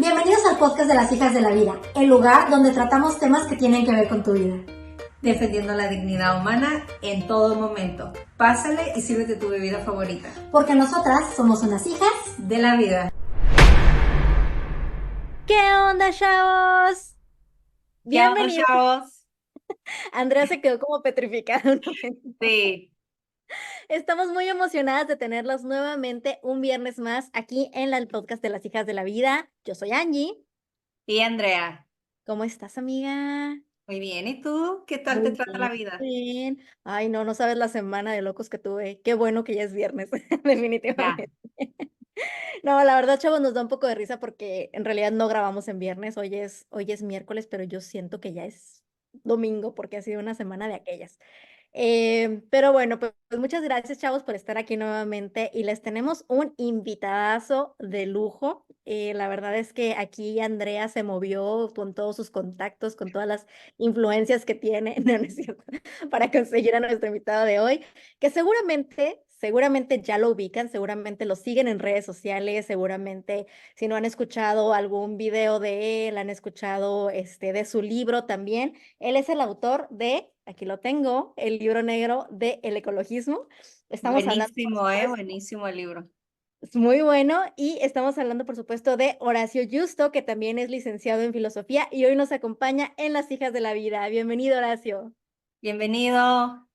Bienvenidos al podcast de las hijas de la vida, el lugar donde tratamos temas que tienen que ver con tu vida. Defendiendo la dignidad humana en todo momento. Pásale y sírvete tu bebida favorita. Porque nosotras somos unas hijas de la vida. ¿Qué onda, chavos? Bienvenidos. ¿Qué onda, chavos? Andrea se quedó como petrificada un momento. Sí. Estamos muy emocionadas de tenerlos nuevamente un viernes más aquí en el podcast de las hijas de la vida. Yo soy Angie. Y Andrea. ¿Cómo estás, amiga? Muy bien, ¿y tú? ¿Qué tal Muy te trata la vida? bien. Ay, no sabes la semana de locos que tuve. Qué bueno que ya es viernes, definitivamente. No, la verdad, chavos, nos da un poco de risa porque en realidad no grabamos en viernes. Hoy es miércoles, pero yo siento que ya es domingo porque ha sido una semana de aquellas. Pero bueno, pues muchas gracias, chavos, por estar aquí nuevamente y les tenemos un invitadazo de lujo. La verdad es que aquí Andrea se movió con todos sus contactos, con todas las influencias que tiene, no, no es cierto, para conseguir a nuestro invitado de hoy, que seguramente ya lo ubican, seguramente lo siguen en redes sociales, seguramente si no han escuchado algún video de él, han escuchado de su libro también. Él es el autor de, aquí lo tengo, el libro negro de El ecologismo. Estamos hablando, Buenísimo, buenísimo el libro. es muy bueno, y estamos hablando, por supuesto, de Horacio Justo, que también es licenciado en filosofía y hoy nos acompaña en Las Hijas de la Vida. Bienvenido, Horacio. Bienvenido.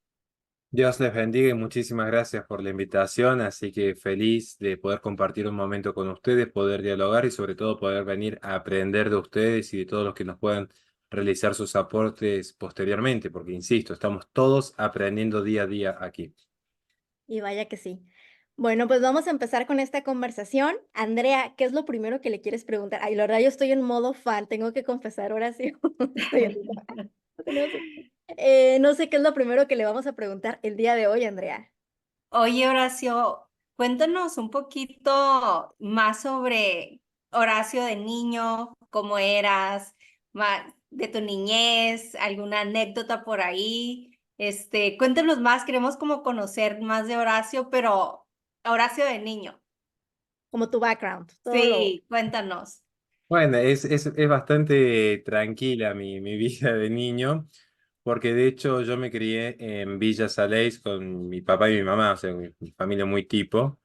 Dios les bendiga y muchísimas gracias por la invitación, así que feliz de poder compartir un momento con ustedes, poder dialogar y sobre todo poder venir a aprender de ustedes y de todos los que nos puedan realizar sus aportes posteriormente, porque insisto, estamos todos aprendiendo día a día aquí. Y vaya que sí. Bueno, pues vamos a empezar con esta conversación. Andrea, ¿qué es lo primero que le quieres preguntar? Ay, la verdad, yo estoy en modo fan, tengo que confesar, Horacio. No sé qué es lo primero que le vamos a preguntar el día de hoy, Andrea. Oye, Horacio, cuéntanos un poquito más sobre Horacio de niño, cómo eras, más de tu niñez, alguna anécdota por ahí. Cuéntanos más, queremos como conocer más de Horacio, pero Horacio de niño. Como tu background, Sí, cuéntanos. Bueno, es bastante tranquila mi vida de niño, porque de hecho yo me crié en Villa Salés con mi papá y mi mamá, o sea, mi familia muy tipo.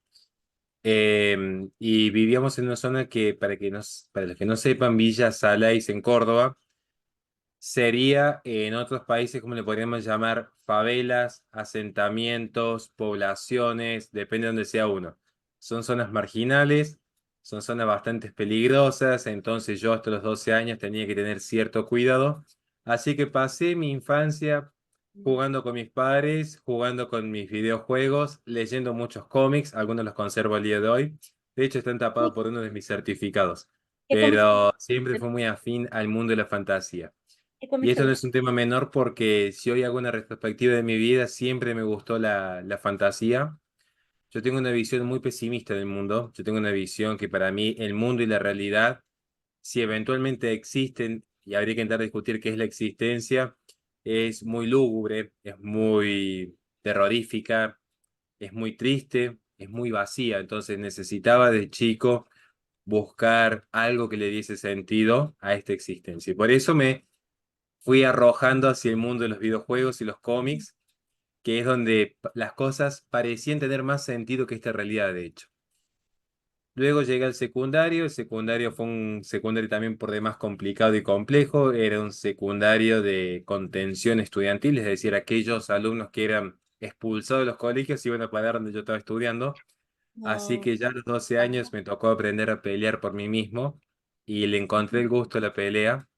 Y vivíamos en una zona que, para los que no sepan, Villa Salais en Córdoba, sería en otros países, como le podríamos llamar, favelas, asentamientos, poblaciones, depende de donde sea uno. Son zonas marginales, son zonas bastante peligrosas, entonces yo hasta los 12 años tenía que tener cierto cuidado. Así que pasé mi infancia jugando con mis padres, jugando con mis videojuegos, leyendo muchos cómics, algunos los conservo al día de hoy. De hecho, están tapados por uno de mis certificados, ¿Qué cómics, pero siempre fue muy afín al mundo de la fantasía. qué Y cómics te esto no gustan? es un tema menor porque si hoy hago una retrospectiva de mi vida, siempre me gustó la fantasía. Yo tengo una visión muy pesimista del mundo. Yo tengo una visión que para mí el mundo y la realidad, si eventualmente existen, y habría que intentar discutir qué es la existencia, es muy lúgubre, es muy terrorífica, es muy triste, es muy vacía. Entonces necesitaba de chico buscar algo que le diese sentido a esta existencia. Y por eso me fui arrojando hacia el mundo de los videojuegos y los cómics, que es donde las cosas parecían tener más sentido que esta realidad, de hecho. Luego llegué al secundario, el secundario fue un secundario también por demás complicado y complejo, era un secundario de contención estudiantil, es decir, aquellos alumnos que eran expulsados de los colegios iban a parar donde yo estaba estudiando, así No. que ya a los 12 años me tocó aprender a pelear por mí mismo y le encontré el gusto a la pelea.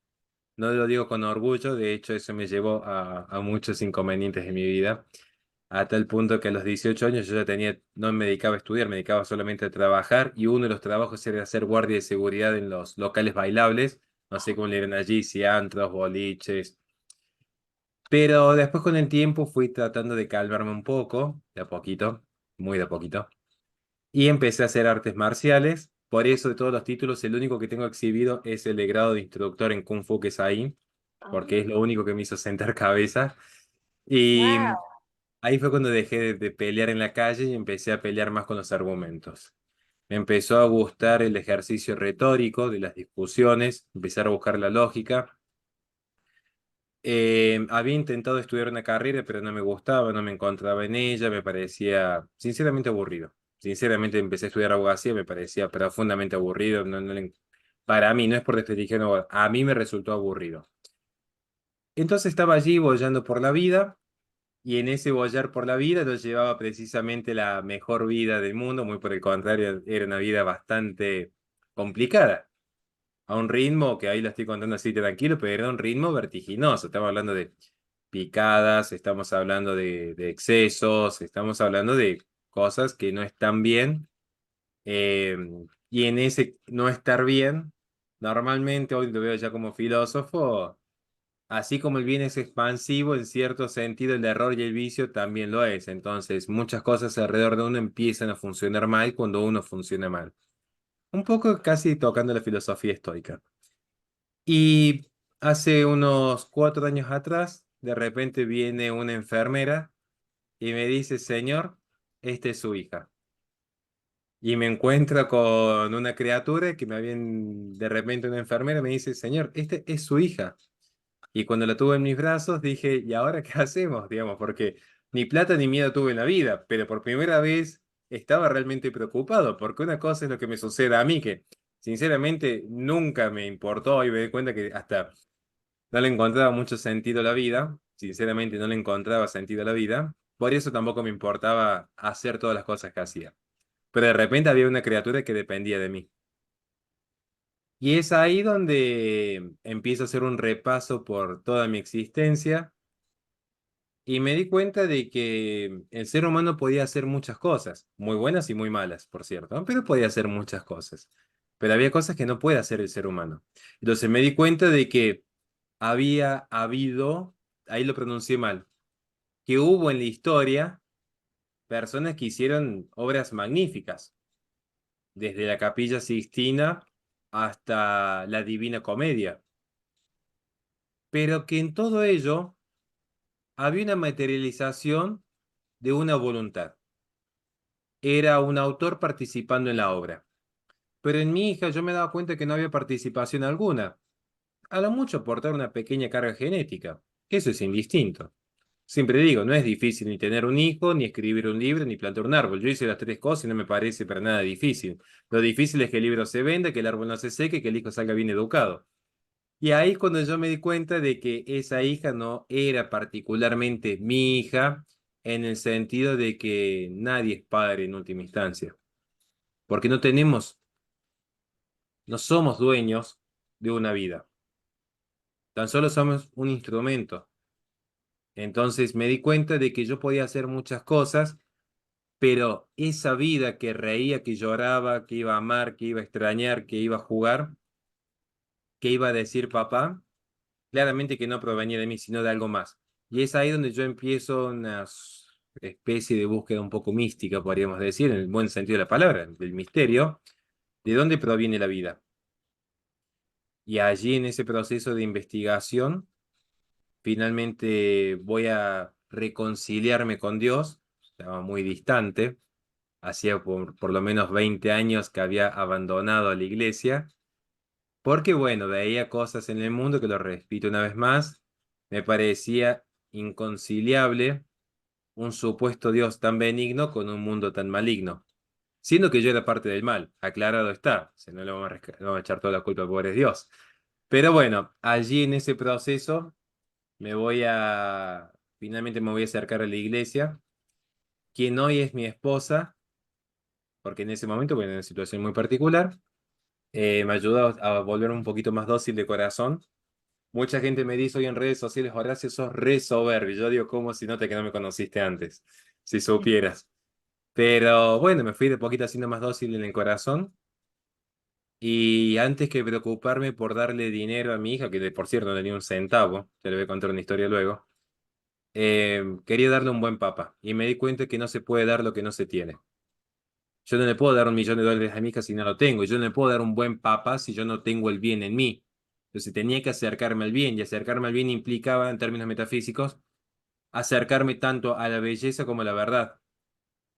No lo digo con orgullo, de hecho eso me llevó a muchos inconvenientes de mi vida, a tal punto que a los 18 años yo ya tenía, no me dedicaba a estudiar, me dedicaba solamente a trabajar y uno de los trabajos era hacer guardia de seguridad en los locales bailables, no sé cómo le llaman allí, si antros, boliches, pero después con el tiempo fui tratando de calmarme un poco, de a poquito, muy de a poquito, y empecé a hacer artes marciales. Por eso de todos los títulos, el único que tengo exhibido es el de grado de instructor en Kung Fu Kesain, porque es lo único que me hizo sentar cabeza. Y Wow. ahí fue cuando dejé de pelear en la calle y empecé a pelear más con los argumentos. Me empezó a gustar el ejercicio retórico de las discusiones, empezar a buscar la lógica. Había intentado estudiar una carrera, pero no me gustaba, no me encontraba en ella, me parecía sinceramente aburrido. Sinceramente empecé a estudiar abogacía, me parecía profundamente aburrido. Para mí, no es por desprestigiar, no, a mí me resultó aburrido. Entonces estaba allí boyando por la vida, y en ese boyar por la vida no llevaba precisamente la mejor vida del mundo, muy por el contrario, era una vida bastante complicada, a un ritmo que ahí lo estoy contando así tranquilo, pero era un ritmo vertiginoso. Estamos hablando de picadas, estamos hablando de excesos, estamos hablando de cosas que no están bien. eh, y en ese no estar bien, normalmente hoy lo veo ya como filósofo, así como el bien es expansivo, en cierto sentido el error y el vicio también lo es. Entonces, muchas cosas alrededor de uno empiezan a funcionar mal cuando uno funciona mal. Un poco casi tocando la filosofía estoica. Y hace unos 4 años atrás, de repente viene una enfermera y me dice, señor, esta es su hija. Y me encuentro con una criatura que me habían, de repente una enfermera me dice, señor, esta es su hija. Y cuando la tuve en mis brazos dije, ¿y ahora qué hacemos? Digamos, porque ni plata ni miedo tuve en la vida, pero por primera vez estaba realmente preocupado, porque una cosa es lo que me sucede a mí, que sinceramente nunca me importó y me di cuenta que hasta no le encontraba mucho sentido a la vida, sinceramente no le encontraba sentido a la vida, por eso tampoco me importaba hacer todas las cosas que hacía. Pero de repente había una criatura que dependía de mí. Y es ahí donde empiezo a hacer un repaso por toda mi existencia y me di cuenta de que el ser humano podía hacer muchas cosas, muy buenas y muy malas, por cierto, ¿no? Pero podía hacer muchas cosas. Pero había cosas que no puede hacer el ser humano. Entonces me di cuenta de que había habido, ahí lo pronuncié mal, que hubo en la historia personas que hicieron obras magníficas, desde la Capilla Sixtina hasta la Divina Comedia, pero que en todo ello había una materialización de una voluntad. Era un autor participando en la obra. Pero en mi hija yo me daba cuenta que no había participación alguna. A lo mucho aportar una pequeña carga genética, que eso es indistinto. Siempre digo, no es difícil ni tener un hijo, ni escribir un libro, ni plantar un árbol. Yo hice las tres cosas y no me parece para nada difícil. Lo difícil es que el libro se venda, que el árbol no se seque, que el hijo salga bien educado. Y ahí es cuando yo me di cuenta de que esa hija no era particularmente mi hija, en el sentido de que nadie es padre en última instancia, porque no somos dueños de una vida, tan solo somos un instrumento. Entonces me di cuenta de que yo podía hacer muchas cosas, pero esa vida que reía, que lloraba, que iba a amar, que iba a extrañar, que iba a jugar, que iba a decir papá, claramente que no provenía de mí, sino de algo más. Y es ahí donde yo empiezo una especie de búsqueda un poco mística, podríamos decir, en el buen sentido de la palabra, del misterio, de dónde proviene la vida. Y allí en ese proceso de investigación, finalmente voy a reconciliarme con Dios. Estaba muy distante, hacía por lo menos 20 años que había abandonado a la iglesia, porque bueno, veía cosas en el mundo que, lo repito una vez más, me parecía inconciliable un supuesto Dios tan benigno con un mundo tan maligno, siendo que yo era parte del mal, aclarado está, si no le no vamos a echar toda la culpa al pobre Dios. Pero bueno, allí en ese proceso finalmente me voy a acercar a la iglesia, quien hoy es mi esposa, porque en ese momento, bueno, en una situación muy particular, me ayudó a volver un poquito más dócil de corazón. Mucha gente me dice hoy en redes sociales, Horacio, sos re soberbio. Yo digo, ¿cómo si nota que no me conociste antes? Si supieras. Pero bueno, me fui de poquito haciendo más dócil en el corazón. Y antes que preocuparme por darle dinero a mi hija, que por cierto no tenía un centavo, te le voy a contar una historia luego, quería darle un buen papá. Y me di cuenta que no se puede dar lo que no se tiene. Yo no le puedo dar $1.000.000 a mi hija si no lo tengo. Y yo no le puedo dar un buen papá si yo no tengo el bien en mí. Entonces tenía que acercarme al bien. Y acercarme al bien implicaba, en términos metafísicos, acercarme tanto a la belleza como a la verdad.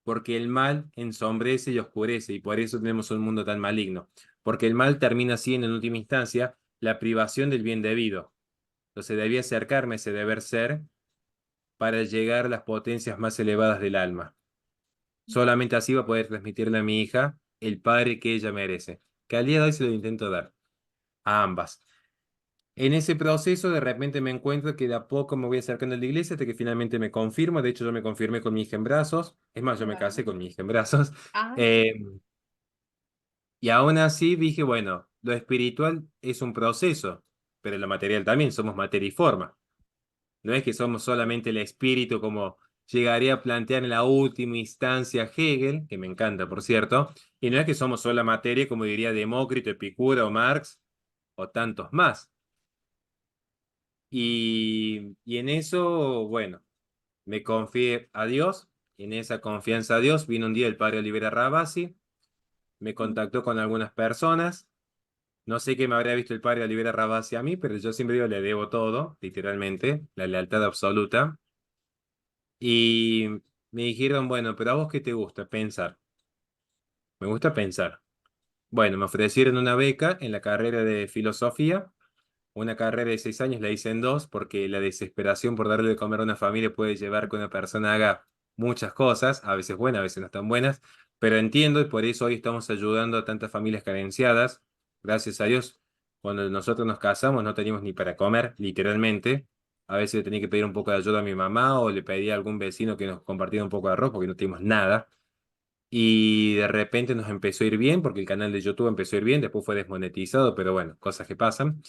porque el mal ensombrece y oscurece, y por eso tenemos un mundo tan maligno, porque el mal termina siendo en última instancia la privación del bien debido. Entonces debía acercarme a ese deber ser para llegar a las potencias más elevadas del alma. Solamente así va a poder transmitirle a mi hija el padre que ella merece, que al día de hoy se lo intento dar a ambas. En ese proceso de repente me encuentro que de a poco me voy acercando a la iglesia hasta que finalmente me confirmo. De hecho, yo me confirmé con mi hija en brazos. Es más, yo me Wow. casé con mi hija en brazos. Ay, Eh, y aún así dije, bueno, lo espiritual es un proceso, pero lo material también, somos materia y forma. No es que somos solamente el espíritu como llegaría a plantear en la última instancia Hegel, que me encanta, por cierto, y no es que somos solo materia como diría Demócrito, Epicuro o Marx o tantos más. Y en eso, bueno, me confié a Dios, y en esa confianza a Dios vino un día el padre Olivera Rabasi, me contactó con algunas personas. No sé qué me habría visto el padre Olivera Rabasi a mí, pero yo siempre digo, le debo todo, literalmente, la lealtad absoluta. Y me dijeron, bueno, pero ¿a vos qué te gusta? Pensar. Me gusta pensar. Bueno, me ofrecieron una beca en la carrera de filosofía. Una carrera de 6 años la hice en dos porque la desesperación por darle de comer a una familia puede llevar que una persona haga muchas cosas, a veces buenas, a veces no tan buenas, pero entiendo y por eso hoy estamos ayudando a tantas familias carenciadas. Gracias a Dios, cuando nosotros nos casamos no teníamos ni para comer, literalmente. A veces le tenía que pedir un poco de ayuda a mi mamá o le pedía a algún vecino que nos compartiera un poco de arroz porque no teníamos nada. Y de repente nos empezó a ir bien porque el canal de YouTube empezó a ir bien, después fue desmonetizado, pero bueno, cosas que pasan.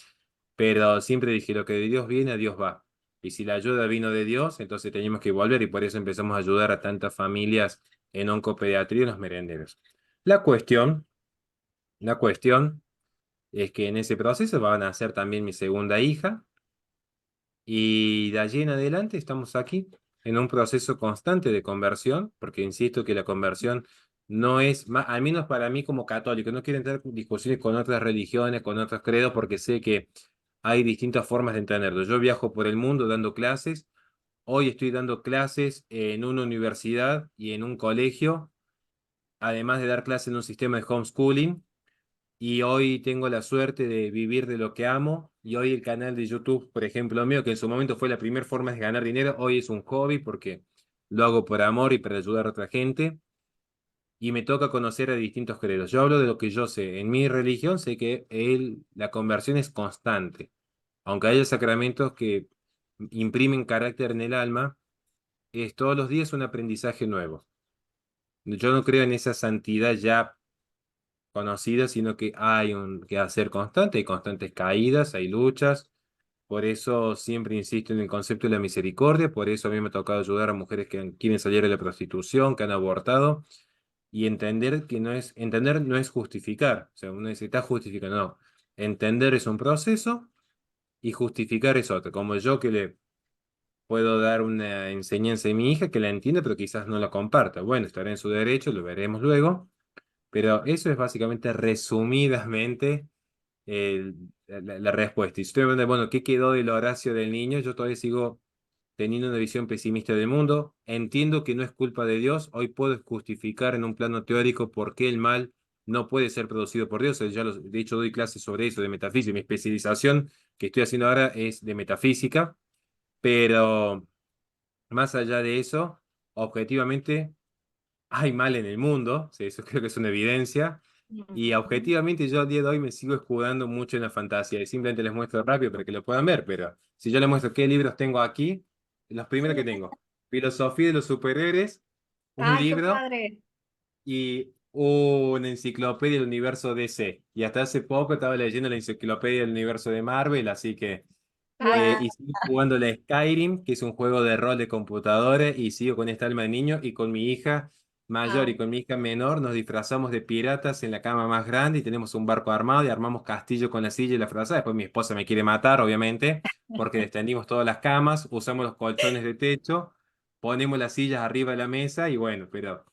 Pero siempre dije, lo que de Dios viene, a Dios va. Y si la ayuda vino de Dios, entonces teníamos que volver y por eso empezamos a ayudar a tantas familias en oncopediatría y en los merenderos. La cuestión, la cuestión es que en ese proceso van a nacer también mi segunda hija y de allí en adelante estamos aquí en un proceso constante de conversión, porque insisto que la conversión no es, al menos para mí como católico, no quiero entrar en discusiones con otras religiones, con otros credos, porque sé que hay distintas formas de entenderlo. Yo viajo por el mundo dando clases. Hoy estoy dando clases en una universidad y en un colegio, además de dar clases en un sistema de homeschooling. Y hoy tengo la suerte de vivir de lo que amo. Y hoy el canal de YouTube, por ejemplo, mío, que en su momento fue la primera forma de ganar dinero, hoy es un hobby porque lo hago por amor y para ayudar a otra gente. Y me toca conocer a distintos credos. Yo hablo de lo que yo sé. En mi religión sé que la conversión es constante. Aunque haya sacramentos que imprimen carácter en el alma, es todos los días un aprendizaje nuevo. Yo no creo en esa santidad ya conocida, sino que hay un quehacer constante, hay constantes caídas, hay luchas. Por eso siempre insisto en el concepto de la misericordia, por eso a mí me ha tocado ayudar a mujeres que quieren salir de la prostitución, que han abortado, y entender no es justificar, o sea, uno dice, está justificando, no. Entender es un proceso y justificar es otro, como yo que le puedo dar una enseñanza a mi hija que la entienda, pero quizás no la comparta. Bueno, estará en su derecho, lo veremos luego, pero eso es básicamente resumidamente la respuesta. Y si usted me pregunta, bueno, ¿qué quedó del Horacio del niño? Yo todavía sigo teniendo una visión pesimista del mundo. Entiendo que no es culpa de Dios. Hoy puedo justificar en un plano teórico por qué el mal no puede ser producido por Dios. De hecho, doy clases sobre eso, de metafísica. Mi especialización que estoy haciendo ahora es de metafísica, pero más allá de eso, objetivamente hay mal en el mundo, sí, eso creo que es una evidencia, y ujú. objetivamente yo al día de hoy me sigo escudando mucho en la fantasía, y simplemente les muestro rápido para que lo puedan ver, pero si yo les muestro qué libros tengo aquí, los primeros que tengo, Filosofía de los Superhéroes, un Ay, qué libro padre. y una enciclopedia del universo DC, y hasta hace poco estaba leyendo la enciclopedia del universo de Marvel, así que Ay, Guau. y sigo jugando la Skyrim, que es un juego de rol de computadores, y sigo con esta alma de niño y con mi hija mayor y ay. con mi hija menor nos disfrazamos de piratas en la cama más grande y tenemos un barco armado y armamos castillo con la silla y la frazada. Después mi esposa me quiere matar, obviamente, porque extendimos todas las camas, usamos los colchones de techo, ponemos las sillas arriba de la mesa y bueno, pero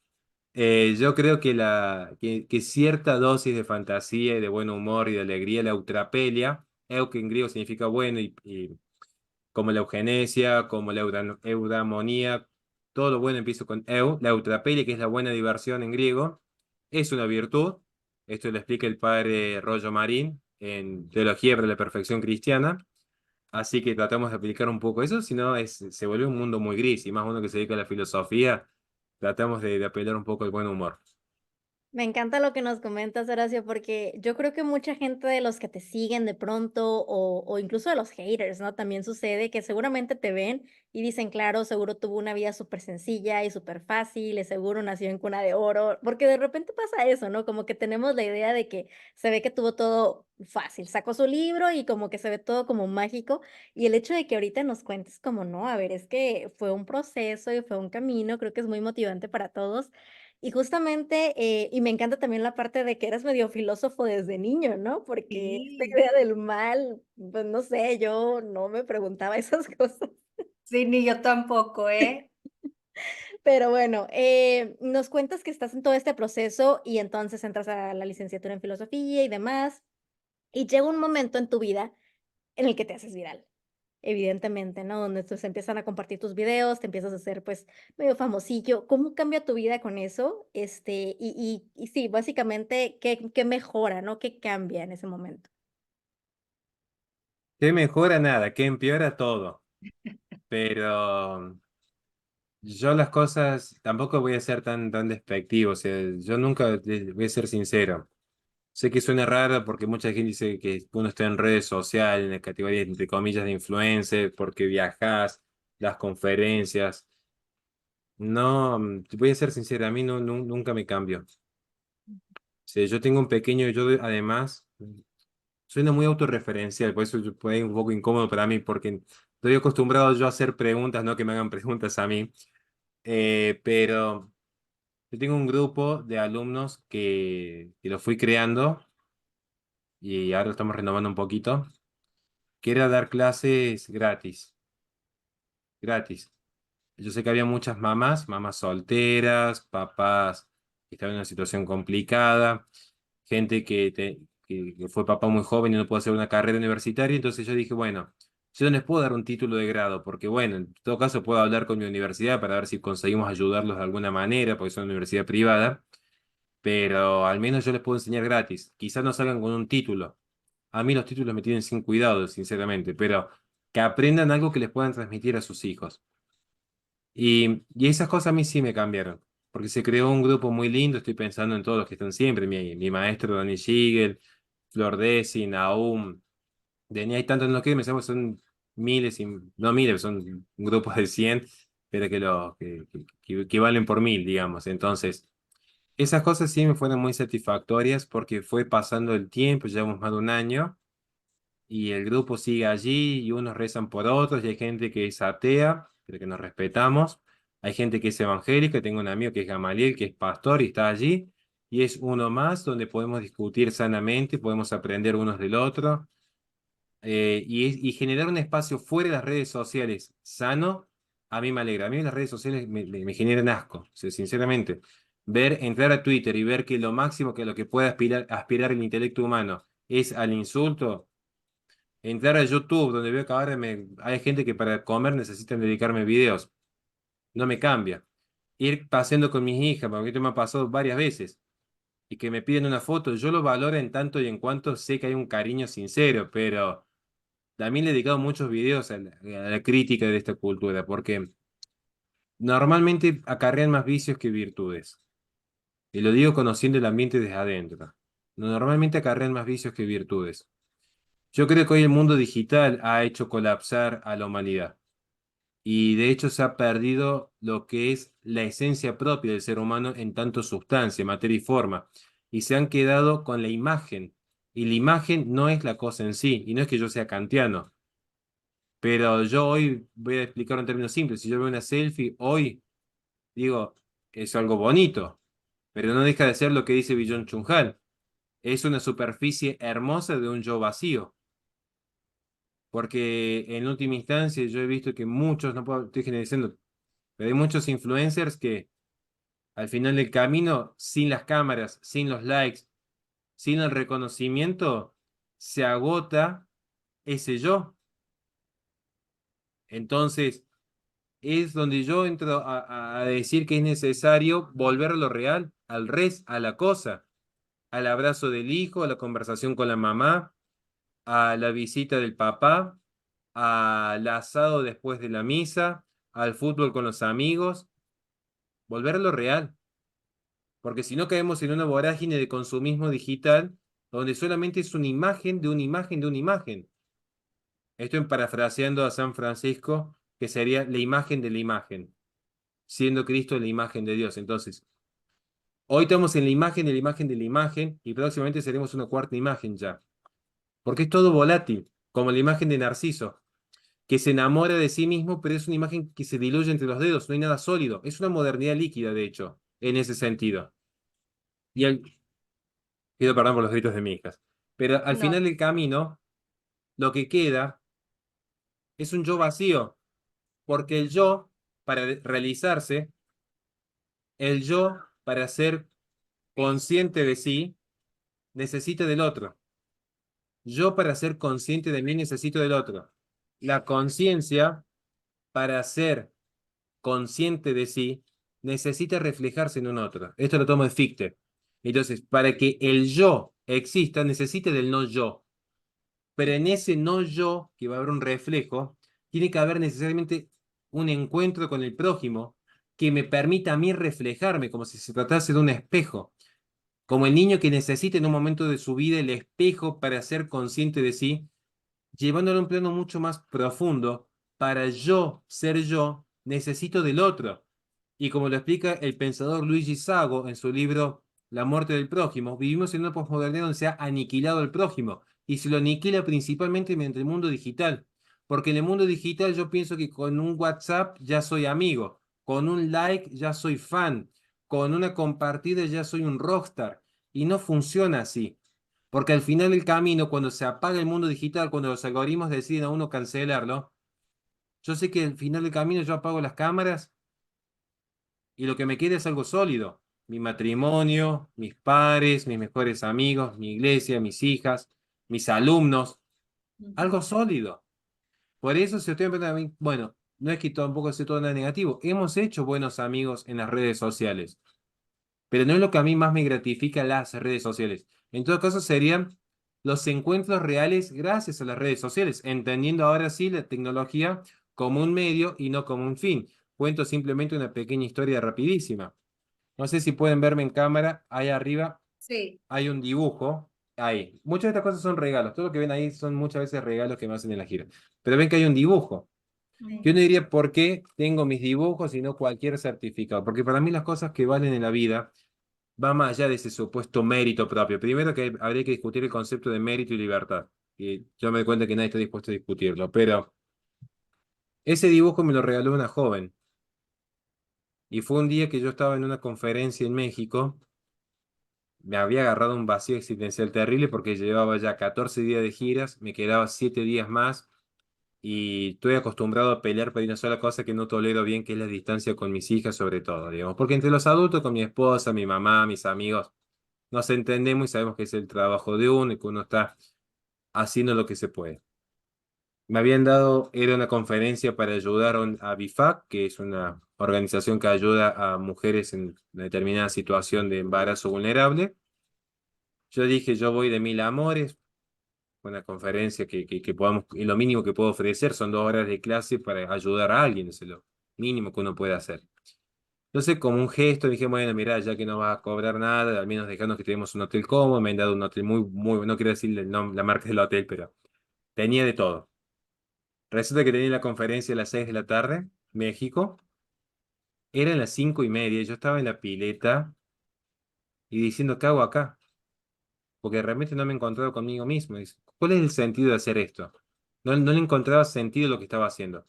yo creo que, que cierta dosis de fantasía y de buen humor y de alegría, la eutrapelia, eu que en griego significa bueno y como la eugenesia, como la eudamonía, todo lo bueno empieza con eu, la eutrapelia, que es la buena diversión en griego, es una virtud. Esto lo explica el padre Rollo Marín en Teología para la Perfección Cristiana. Así que tratamos de aplicar un poco eso, si no se vuelve un mundo muy gris, y más uno que se dedica a la filosofía, tratamos de apelar un poco al buen humor. Me encanta lo que nos comentas, Horacio, porque yo creo que mucha gente de los que te siguen de pronto o incluso de los haters, ¿no? También sucede que seguramente te ven y dicen, claro, seguro tuvo una vida súper sencilla y súper fácil, y seguro nació en cuna de oro, porque de repente pasa eso, ¿no? Como que tenemos la idea de que se ve que tuvo todo fácil, sacó su libro y como que se ve todo como mágico, y el hecho de que ahorita nos cuentes como, no, a ver, es que fue un proceso y fue un camino, creo que es muy motivante para todos. Y justamente, y me encanta también la parte de que eras medio filósofo desde niño, ¿no? Porque esta Sí, idea del mal, pues no sé, yo no me preguntaba esas cosas. sí, ni yo tampoco, ¿eh? Pero bueno, nos cuentas que estás en todo este proceso y entonces entras a la licenciatura en filosofía y demás, y llega un momento en tu vida en el que te haces viral. Evidentemente, ¿no? Donde se empiezan a compartir tus videos, te empiezas a hacer, pues, medio famosillo. ¿Cómo cambia tu vida con eso? Y sí, básicamente, ¿qué mejora, no? ¿Qué cambia en ese momento? ¿Qué mejora? Nada, ¿qué empeora? Todo. Pero yo las cosas tampoco voy a ser tan despectivo, o sea, yo nunca voy a ser sincero. Sé que suena raro porque mucha gente dice que uno está en redes sociales, en la categoría entre comillas de influencer, porque viajas, las conferencias. No, voy a ser sincero, a mí nunca me cambio. Sí, yo tengo un pequeño, además, suena muy autorreferencial, por eso puede ser un poco incómodo para mí, porque estoy acostumbrado yo a hacer preguntas, no que me hagan preguntas a mí. Pero yo tengo un grupo de alumnos que lo fui creando y ahora lo estamos renovando un poquito, que era dar clases gratis, gratis. Yo sé que había muchas mamás solteras, papás que estaban en una situación complicada, gente que fue papá muy joven y no pudo hacer una carrera universitaria. Entonces yo dije, bueno, yo no les puedo dar un título de grado, porque bueno, en todo caso puedo hablar con mi universidad para ver si conseguimos ayudarlos de alguna manera, porque son una universidad privada, pero al menos yo les puedo enseñar gratis. Quizás no salgan con un título. A mí los títulos me tienen sin cuidado, sinceramente, pero que aprendan algo que les puedan transmitir a sus hijos. Y esas cosas a mí sí me cambiaron, porque se creó un grupo muy lindo. Estoy pensando en todos los que están siempre, mi maestro Dani Siegel, Flor Desi, Nahum, Deni, hay tantos en los que me sabemos, son miles, y, no miles, son grupos de 100, pero que valen por 1000, digamos. Entonces, esas cosas sí me fueron muy satisfactorias porque fue pasando el tiempo, llevamos más de un año y el grupo sigue allí y unos rezan por otros y hay gente que es atea, pero que nos respetamos. Hay gente que es evangélica, tengo un amigo que es Gamaliel, que es pastor y está allí, y es uno más donde podemos discutir sanamente, podemos aprender unos del otro, y generar un espacio fuera de las redes sociales sano. A mí me alegra. A mí las redes sociales me generan asco, o sea, sinceramente. Entrar a Twitter y ver que lo máximo que lo que puede aspirar el intelecto humano es al insulto. Entrar a YouTube, donde veo que ahora hay gente que para comer necesitan dedicarme videos. No me cambia. Ir paseando con mis hijas, porque esto me ha pasado varias veces, y que me piden una foto, yo lo valoro en tanto y en cuanto sé que hay un cariño sincero, pero también le he dedicado muchos videos a la crítica de esta cultura, porque normalmente acarrean más vicios que virtudes. Y lo digo conociendo el ambiente desde adentro. Normalmente acarrean más vicios que virtudes. Yo creo que hoy el mundo digital ha hecho colapsar a la humanidad. Y de hecho se ha perdido lo que es la esencia propia del ser humano en tanto sustancia, materia y forma. Y se han quedado con la imagen. Y la imagen no es la cosa en sí. Y no es que yo sea kantiano. Pero yo hoy voy a explicar en términos simples. Si yo veo una selfie, hoy digo, es algo bonito, pero no deja de ser lo que dice Billon Chunhal. Es una superficie hermosa de un yo vacío. Porque en última instancia yo he visto que muchos, no puedo, estoy generalizando, pero hay muchos influencers que al final del camino, sin las cámaras, sin los likes, sin el reconocimiento, se agota ese yo. Entonces, es donde yo entro a decir que es necesario volver a lo real, al res, a la cosa, al abrazo del hijo, a la conversación con la mamá, a la visita del papá, al asado después de la misa, al fútbol con los amigos, volver a lo real, porque si no caemos en una vorágine de consumismo digital donde solamente es una imagen de una imagen de una imagen. Estoy parafraseando a San Francisco, que sería la imagen de la imagen, siendo Cristo la imagen de Dios. Entonces, hoy estamos en la imagen de la imagen de la imagen y próximamente seremos una cuarta imagen ya, porque es todo volátil, como la imagen de Narciso, que se enamora de sí mismo, pero es una imagen que se diluye entre los dedos, no hay nada sólido, es una modernidad líquida, de hecho, en ese sentido. Y pido perdón por los gritos de mi hija, pero al No, final del camino, lo que queda es un yo vacío, porque el yo, para realizarse, el yo, para ser consciente de sí, necesita del otro. Yo, para ser consciente de mí, necesito del otro. La conciencia, para ser consciente de sí, necesita reflejarse en un otro. Esto lo tomo de Fichte. Entonces, para que el yo exista, necesita del no yo. Pero en ese no yo, que va a haber un reflejo, tiene que haber necesariamente un encuentro con el prójimo que me permita a mí reflejarme, como si se tratase de un espejo. Como el niño que necesita en un momento de su vida el espejo para ser consciente de sí, llevándolo a un plano mucho más profundo. Para yo ser yo, necesito del otro. Y como lo explica el pensador Luigi Sago en su libro La muerte del prójimo, vivimos en una posmodernidad donde se ha aniquilado el prójimo y se lo aniquila principalmente mediante el mundo digital. Porque en el mundo digital yo pienso que con un WhatsApp ya soy amigo, con un like ya soy fan, con una compartida ya soy un rockstar. Y no funciona así. Porque al final del camino, cuando se apaga el mundo digital, cuando los algoritmos deciden a uno cancelarlo, yo sé que al final del camino yo apago las cámaras y lo que me queda es algo sólido. Mi matrimonio, mis padres, mis mejores amigos, mi iglesia, mis hijas, mis alumnos, algo sólido. Por eso si usted me pregunta a mí, bueno, no es que tampoco sea todo nada negativo. Hemos hecho buenos amigos en las redes sociales, pero no es lo que a mí más me gratifica las redes sociales. En todo caso serían los encuentros reales gracias a las redes sociales, entendiendo ahora sí la tecnología como un medio y no como un fin. Cuento simplemente una pequeña historia rapidísima. No sé si pueden verme en cámara, ahí arriba sí. hay un dibujo, ahí. Muchas de estas cosas son regalos, todo lo que ven ahí son muchas veces regalos que me hacen en la gira. Pero ven que hay un dibujo. Yo no diría por qué tengo mis dibujos y no cualquier certificado, porque para mí las cosas que valen en la vida va más allá de ese supuesto mérito propio. Primero que habría que discutir el concepto de mérito y libertad, y yo me doy cuenta que nadie está dispuesto a discutirlo, pero ese dibujo me lo regaló una joven, y fue un día que yo estaba en una conferencia en México. Me había agarrado un vacío existencial terrible porque llevaba ya 14 días de giras, me quedaba 7 días más y estoy acostumbrado a pelear por una sola cosa que no tolero bien, que es la distancia con mis hijas sobre todo, digamos. Porque entre los adultos, con mi esposa, mi mamá, mis amigos, nos entendemos y sabemos que es el trabajo de uno y que uno está haciendo lo que se puede. Me habían dado, era una conferencia para ayudar a BIFAC, que es una organización que ayuda a mujeres en determinada situación de embarazo vulnerable. Yo dije, yo voy de mil amores, una conferencia que podamos, y lo mínimo que puedo ofrecer son 2 horas de clase para ayudar a alguien, eso es lo mínimo que uno puede hacer. Entonces, como un gesto, dije, bueno, mira, ya que no vas a cobrar nada, al menos dejarnos que tenemos un hotel cómodo, me han dado un hotel muy, no quiero decir el nombre, la marca del hotel, pero tenía de todo. Resulta que tenía la conferencia a las 6 de la tarde, México, eran las 5:30, yo estaba en la pileta y diciendo, ¿qué hago acá? Porque realmente no me he encontrado conmigo mismo. ¿Cuál es el sentido de hacer esto? No le encontraba sentido a lo que estaba haciendo.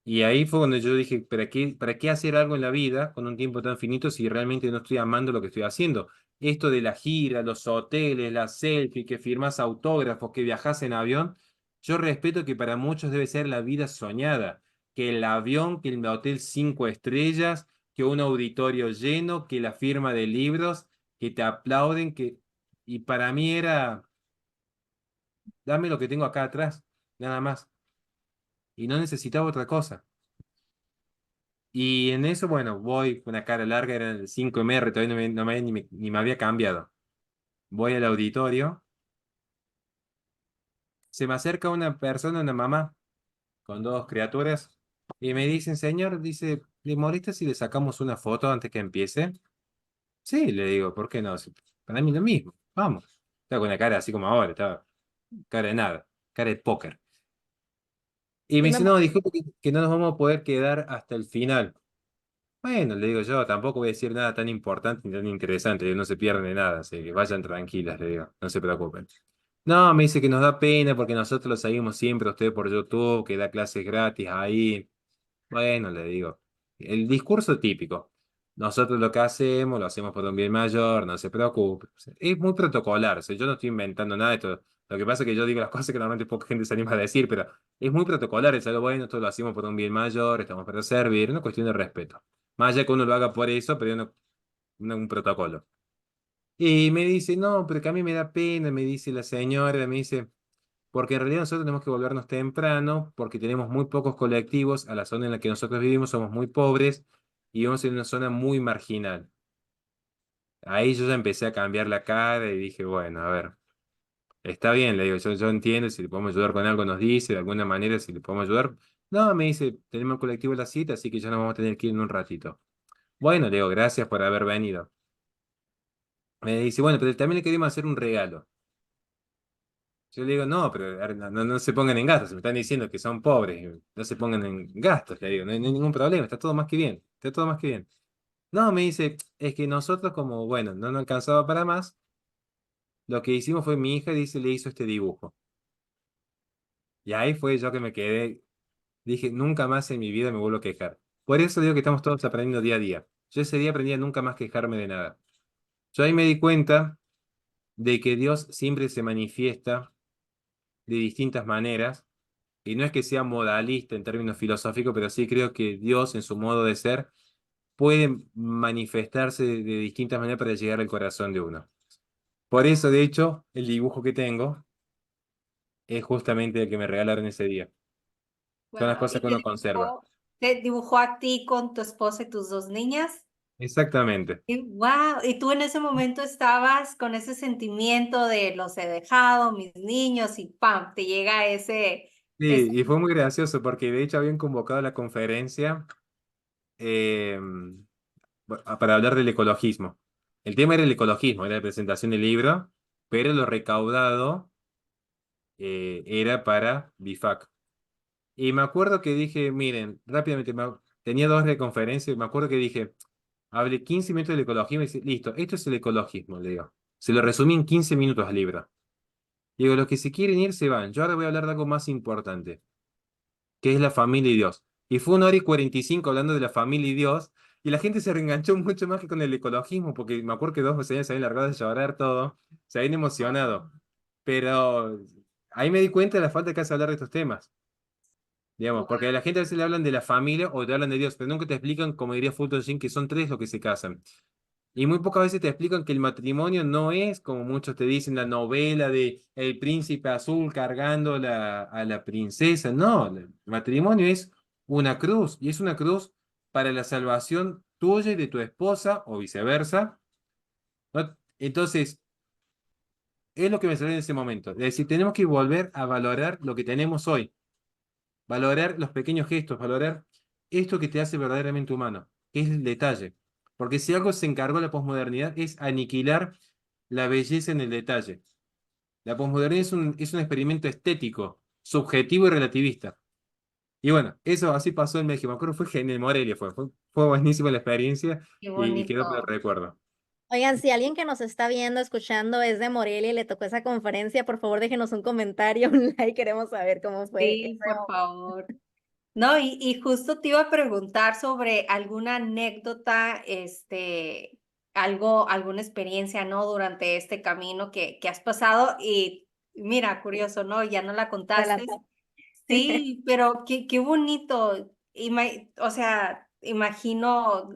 Y ahí fue cuando yo dije, ¿para qué hacer algo en la vida con un tiempo tan finito si realmente no estoy amando lo que estoy haciendo? Esto de la gira, los hoteles, la selfie, que firmas autógrafos, que viajas en avión, yo respeto que para muchos debe ser la vida soñada, que el avión, que el hotel 5 estrellas, que un auditorio lleno, que la firma de libros, que te aplauden, y para mí era, dame lo que tengo acá atrás, nada más. Y no necesitaba otra cosa. Y en eso, bueno, voy con una cara larga, era el 5 MR, todavía ni me había cambiado. Voy al auditorio, se me acerca una persona, una mamá, con dos criaturas, y me dicen, señor, dice, ¿le molesta si le sacamos una foto antes que empiece? Sí, le digo, ¿por qué no? Si para mí lo mismo, vamos. Estaba con una cara así como ahora, estaba cara de nada, cara de póker. Y me Sí me dice, no, disculpe que no nos vamos a poder quedar hasta el final. Bueno, le digo yo, tampoco voy a decir nada tan importante ni tan interesante, no se pierden de nada, así que vayan tranquilas, le digo, no se preocupen. No, me dice que nos da pena porque nosotros lo seguimos siempre a usted por YouTube, que da clases gratis ahí. Bueno, le digo, el discurso típico. Nosotros lo que hacemos, lo hacemos por un bien mayor, no se preocupe. O sea, es muy protocolar, o sea, yo no estoy inventando nada de esto. Lo que pasa es que yo digo las cosas que normalmente poca gente se anima a decir, pero es muy protocolar, es algo bueno, esto lo hacemos por un bien mayor, estamos para servir, una cuestión de respeto. Más allá que uno lo haga por eso, pero un protocolo. Y me dice, no, pero que a mí me da pena, me dice la señora, me dice, porque en realidad nosotros tenemos que volvernos temprano, porque tenemos muy pocos colectivos, a la zona en la que nosotros vivimos somos muy pobres y vivimos en una zona muy marginal. Ahí yo ya empecé a cambiar la cara y dije, bueno, a ver, está bien, le digo, yo entiendo, si le podemos ayudar con algo nos dice, de alguna manera, si le podemos ayudar. No, me dice, tenemos colectivo a la cita, así que ya nos vamos a tener que ir en un ratito. Bueno, le digo, gracias por haber venido. Me dice, bueno, pero también le queremos hacer un regalo. Yo le digo, no, pero a ver, no se pongan en gastos. Si me están diciendo que son pobres, no se pongan en gastos. Le digo, no hay ningún problema, está todo más que bien. Está todo más que bien. No, me dice, es que nosotros, como, bueno, no nos alcanzaba para más, lo que hicimos fue mi hija, dice, le hizo este dibujo. Y ahí fue yo que me quedé, dije, nunca más en mi vida me vuelvo a quejar. Por eso digo que estamos todos aprendiendo día a día. Yo ese día aprendí a nunca más quejarme de nada. Yo ahí me di cuenta de que Dios siempre se manifiesta de distintas maneras. Y no es que sea modalista en términos filosóficos, pero sí creo que Dios, en su modo de ser, puede manifestarse de distintas maneras para llegar al corazón de uno. Por eso, de hecho, el dibujo que tengo es justamente el que me regalaron ese día. Son las Wow. cosas ¿Y que uno conserva. te dibujó a ti con tu esposa y tus dos niñas? Exactamente. Y wow, y tú en ese momento estabas con ese sentimiento de los he dejado, mis niños, y ¡pam! Te llega ese... Sí, y fue muy gracioso porque de hecho habían convocado a la conferencia eh, para hablar del ecologismo. El tema era el ecologismo, era la presentación del libro, pero lo recaudado era para BIFAC. Y me acuerdo que dije, miren, rápidamente, tenía dos reconferencias, y me acuerdo que dije, hablé 15 minutos del ecologismo y dije, listo, esto es el ecologismo, le digo. Se lo resumí en 15 minutos al libro. Digo, los que se quieren ir se van. Yo ahora voy a hablar de algo más importante, que es la familia y Dios. Y fue 1 hora y 45 hablando de la familia y Dios, y la gente se reenganchó mucho más que con el ecologismo, porque me acuerdo que dos señores se habían largado de llorar todo, se habían emocionado. Pero ahí me di cuenta de la falta que hace hablar de estos temas. Digamos, porque a la gente a veces le hablan de la familia o te hablan de Dios, pero nunca te explican, como diría Fulton Sheen, que son tres los que se casan. Y muy pocas veces te explican que el matrimonio no es, como muchos te dicen, la novela de el príncipe azul cargando a la princesa. No, el matrimonio es una cruz, y es una cruz para la salvación tuya y de tu esposa, o viceversa, ¿no? Entonces, es lo que me salió en ese momento. Es decir, tenemos que volver a valorar lo que tenemos hoy. Valorar los pequeños gestos, valorar esto que te hace verdaderamente humano, que es el detalle. Porque si algo se encargó la posmodernidad es aniquilar la belleza en el detalle. La posmodernidad es un experimento estético, subjetivo y relativista. Y bueno, eso así pasó en México. Me acuerdo, fue genial, en Morelia fue buenísima la experiencia Qué y quedó para el bonito. recuerdo. Oigan, si alguien que nos está viendo, escuchando, es de Morelia y le tocó esa conferencia, por favor déjenos un comentario, un like, queremos saber cómo fue ese Sí, por momento. favor. No, y justo te iba a preguntar sobre alguna anécdota, alguna experiencia, ¿no? Durante este camino que has pasado y mira, curioso, ¿no? Ya no la contaste. Adelante. Sí, pero qué bonito. O sea, imagino,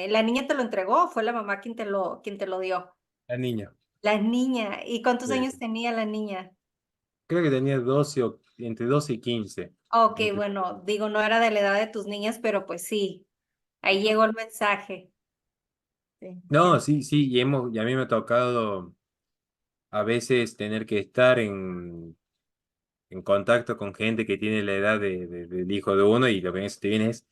la niña te lo entregó, fue la mamá quien te lo dio. La niña. La niña. ¿Y cuántos años Sí. tenía la niña? Creo que tenía 12 entre 12 y 15. Ok, Entre- bueno, digo, no era de la edad de tus niñas, pero pues sí. Ahí llegó el mensaje. Sí, No, sí, sí, y a mí me ha tocado a veces tener que estar en contacto con gente que tiene la edad del hijo de uno y lo que se te viene es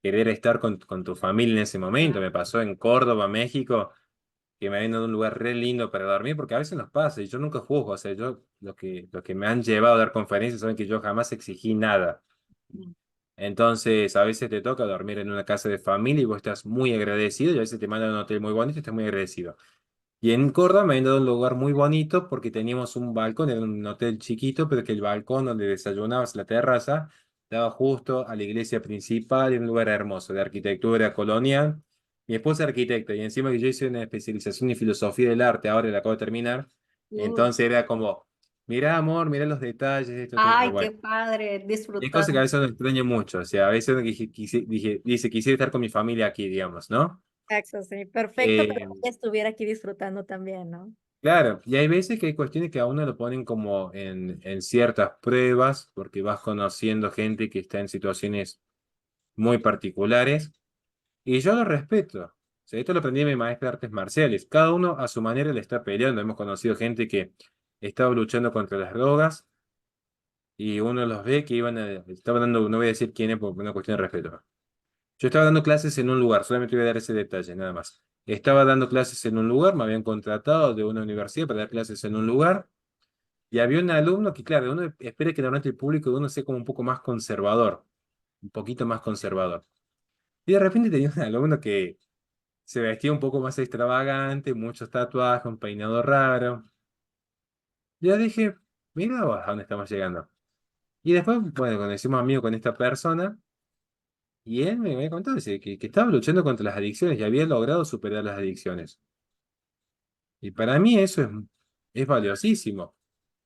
querer estar con tu familia en ese momento. Me pasó en Córdoba, México, que me habían dado un lugar re lindo para dormir, porque a veces nos pasa y yo nunca juzgo, o sea, yo, lo que me han llevado a dar conferencias saben que yo jamás exigí nada. Entonces, a veces te toca dormir en una casa de familia y vos estás muy agradecido y a veces te mandan a un hotel muy bonito y estás muy agradecido. Y en Córdoba me han dado un lugar muy bonito porque teníamos un balcón, era un hotel chiquito, pero que el balcón donde desayunabas, la terraza, daba justo a la iglesia principal, en un lugar hermoso, de arquitectura colonial. Mi esposa es arquitecta y encima que yo hice una especialización en filosofía del arte, ahora la acabo de terminar. Uy. Entonces era como, mira amor, mira los detalles, esto, Ay, qué bueno. padre, Y hay cosas que a disfrutando. veces uno extraña mucho, o sea, a veces uno dice, quisiera estar con mi familia aquí, digamos, ¿no? exacto, sí, perfecto, pero Eh, que ella estuviera aquí disfrutando también, ¿no? Claro, y hay veces que hay cuestiones que a uno lo ponen como en ciertas pruebas, porque vas conociendo gente que está en situaciones muy particulares, y yo lo respeto. O sea, esto lo aprendí de mi maestra de artes marciales. Cada uno a su manera le está peleando. Hemos conocido gente que estaba luchando contra las drogas, y uno los ve que estaban dando, no voy a decir quién es por una cuestión de respeto. Yo estaba dando clases en un lugar, solamente voy a dar ese detalle, nada más. Estaba dando clases en un lugar, me habían contratado de una universidad para dar clases en un lugar. Y había un alumno que, claro, uno espera que normalmente el público de uno sea como un poco más conservador, un poquito más conservador. Y de repente tenía un alumno que se vestía un poco más extravagante, muchos tatuajes, un peinado raro. Yo dije, mira vos a dónde estamos llegando. Y después, bueno, cuando hicimos amigos con esta persona, y él me contó dice, que estaba luchando contra las adicciones y había logrado superar las adicciones. Y para mí eso es valiosísimo.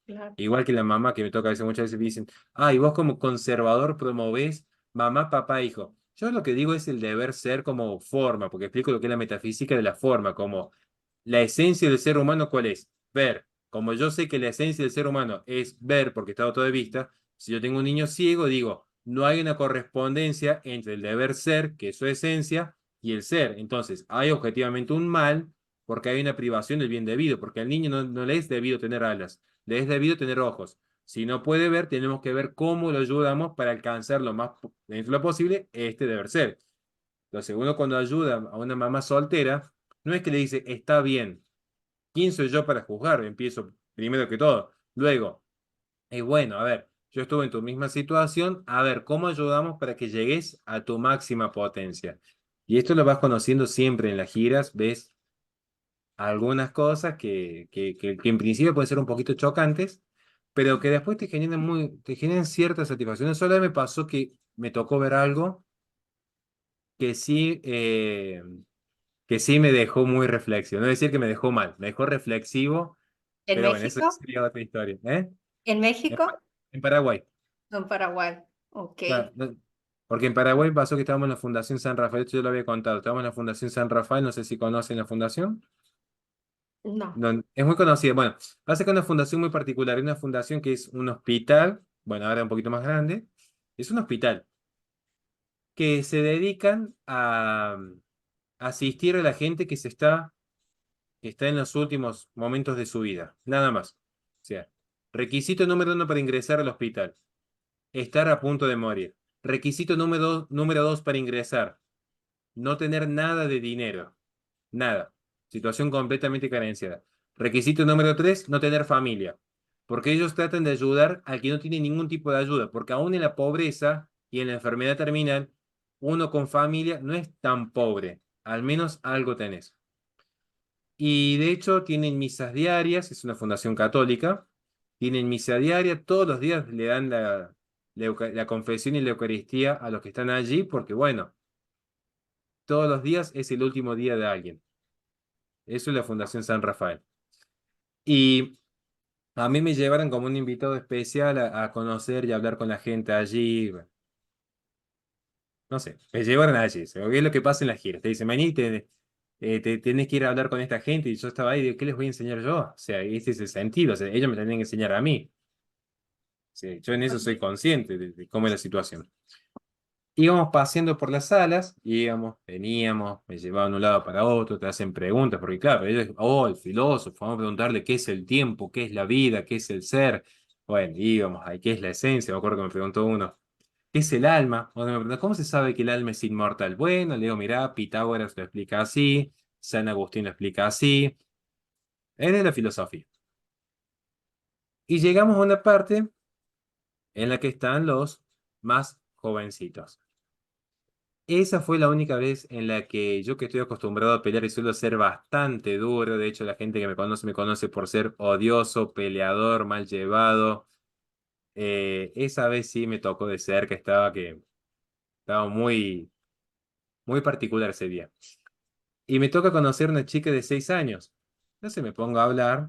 Claro. Igual que la mamá que me toca a veces, muchas veces me dicen, y vos como conservador promovés mamá, papá, hijo. Yo lo que digo es el deber ser como forma, porque explico lo que es la metafísica de la forma, como la esencia del ser humano, ¿cuál es? Ver. Como yo sé que la esencia del ser humano es ver porque está todo de vista, si yo tengo un niño ciego, digo, no hay una correspondencia entre el deber ser, que es su esencia, y el ser. Entonces, hay objetivamente un mal porque hay una privación del bien debido, porque al niño no le es debido tener alas, le es debido tener ojos. Si no puede ver, tenemos que ver cómo lo ayudamos para alcanzar lo más dentro de lo posible este deber ser. Entonces, uno cuando ayuda a una mamá soltera, no es que le dice, está bien. ¿Quién soy yo para juzgar? Empiezo primero que todo. Luego, bueno, a ver, yo estuve en tu misma situación, a ver, ¿cómo ayudamos para que llegues a tu máxima potencia? Y esto lo vas conociendo siempre en las giras, ves algunas cosas que en principio pueden ser un poquito chocantes, pero que después te generan cierta satisfacción. Solo me pasó que me tocó ver algo que sí, eh, que sí me dejó muy reflexivo. No decir que me dejó mal, me dejó reflexivo, ¿En pero bueno, eso México? sería otra historia. ¿Eh? ¿En En México? en Paraguay. No, en Paraguay. Ok. Claro, porque en Paraguay pasó que estábamos en la Fundación San Rafael, esto yo lo había contado, estábamos en la Fundación San Rafael, no sé si conocen la fundación. No. No, es muy conocida. Bueno, hace que una fundación muy particular, una fundación que es un hospital, bueno, ahora un poquito más grande, es un hospital que se dedican a asistir a la gente que está en los últimos momentos de su vida, nada más. O sea, requisito número uno para ingresar al hospital, estar a punto de morir. Requisito número dos para ingresar, no tener nada de dinero, nada. Situación completamente carenciada. Requisito número tres, no tener familia. Porque ellos tratan de ayudar al que no tiene ningún tipo de ayuda. Porque aún en la pobreza y en la enfermedad terminal, uno con familia no es tan pobre. Al menos algo tenés. Y de hecho tienen misas diarias, es una fundación católica. Tienen misa diaria, todos los días le dan la confesión y la Eucaristía a los que están allí, porque bueno, todos los días es el último día de alguien. Eso es la Fundación San Rafael. Y a mí me llevaron como un invitado especial a conocer y hablar con la gente allí. Bueno, no sé, me llevaron allí. ¿Qué es lo que pasa en las giras? Te dicen, vení, te tenés que ir a hablar con esta gente. Y yo estaba ahí, ¿de qué les voy a enseñar yo? O sea, ese es el sentido. O sea, ellos me tenían que enseñar a mí. Sí, yo en eso soy consciente de cómo es la situación. Íbamos paseando por las salas, íbamos, veníamos, me llevaban de un lado para otro, te hacen preguntas, porque claro, ellos, oh, el filósofo, vamos a preguntarle qué es el tiempo, qué es la vida, qué es el ser. Bueno, íbamos, ahí, qué es la esencia, me acuerdo que me preguntó uno, ¿qué es el alma? Otro me preguntó, ¿cómo se sabe que el alma es inmortal? Bueno, le digo, mirá, Pitágoras lo explica así, San Agustín lo explica así, es de la filosofía. Y llegamos a una parte en la que están los más jovencitos. Esa fue la única vez en la que yo, que estoy acostumbrado a pelear y suelo ser bastante duro, de hecho la gente que me conoce por ser odioso, peleador, mal llevado. Esa vez sí me tocó de cerca, estaba muy, muy particular ese día. Y me toca conocer una chica de 6 años. Entonces me pongo a hablar,